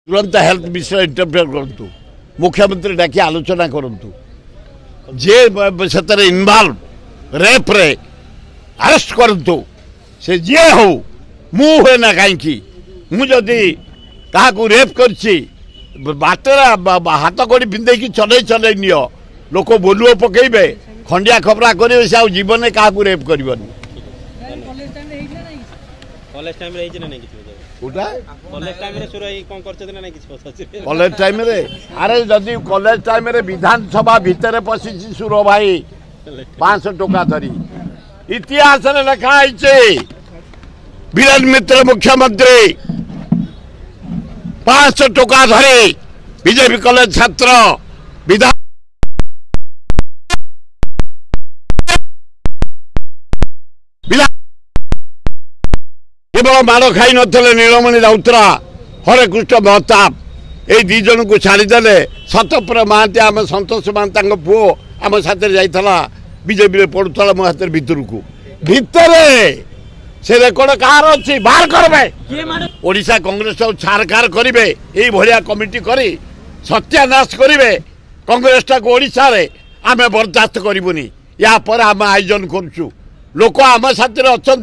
तुरंत हेल्थ विषय इंटरफेयर करूँ मुख्यमंत्री डाकी आलोचना करूँ जे से इनवॉल्व रेप रे अरेस्ट करूँ से जी हो मु हुए ना कहीं मुझे क्या रेप कर बाटर हाथ कड़ी पिंधे चले चले नियो लोक बोलुओ पकेबे खंडिया खबरा करेंगे से जीवन में क्या रेप कर कॉलेज टाइम रे अरे जदि कॉलेज टाइम रे विधानसभा भितर पशि सुर भाई 500 टका धरी इतिहास लिखाई वीरेन मित्र मुख्यमंत्री 500 टका धरी बीजेपी कॉलेज छात्र विधान केवल माड़ खाई नथिले नीलमणि राउतरा हरे कृष्ण महताब ये दी जन को छाड़ीदे सतप्र महांती आम सतोष महांता पुओ आम साथ जाइला बीजेपी पड़ूला मो हाथ भितर को भितर से रेकर्ड कहार अच्छी बाहर करबे ओडिशा कांग्रेस छारखार करेंगे यही भाया कमिटी करी सत्यानाश करेंगे कांग्रेस टाक ओडिशा रे आमे बर्दाश्त करूनी या पर आम आयोजन करुचु लोक आम साथ अच्छा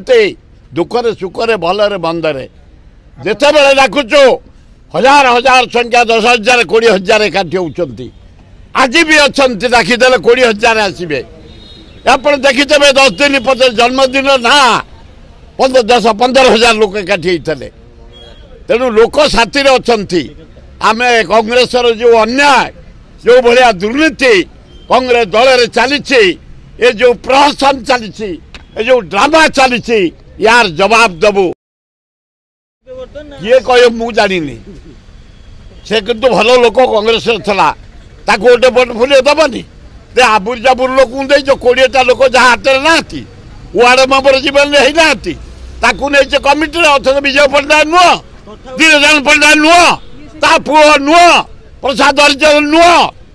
दुखरे सुखरे भलरे बंदरे जिते बड़े डाकुचु हजार हजार संख्या 10,000 20,000 एकाठी होती आज भी अच्छा डाकीदे 20,000 आसवे आप देखिथे 10 दिन पचे जन्मदिन ना 10-15,000 लोक एकाठी होते तेणु लोक साथी अच्छा आम कांग्रेस जो अन्याय जो भाया दुर्नीति कांग्रेस दल चली ये जो प्रहसन चली जो ड्रामा चली यार जवाब दबु किए कह मु जानी से किंतु भल लोक कांग्रेस गोटे भोट फुले दबनी आबुर जाबुर लोक 20टा लोक जहाँ हाथ में ना वार्ड मेम्बर जीवन नहीं कमिटी अथच विजय पट्टनायक नुह दीनदयाल पट्टनायक नुह ता पुओ नुह प्रसाद हरिचंद्र नुह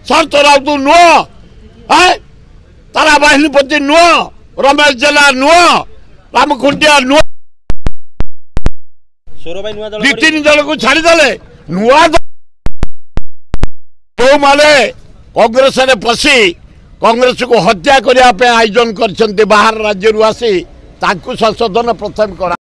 शरत राउत नुह तारा बाहिनीपति नुह रमेश जेला नुह राम खुंटिया नुआ 2-3 जन को छाड़ीदे नुआ जो माने कांग्रेस ने पशि कांग्रेस को हत्या करने आयोजन कर बाहर राज्य आसी संशोधन प्रथम करा।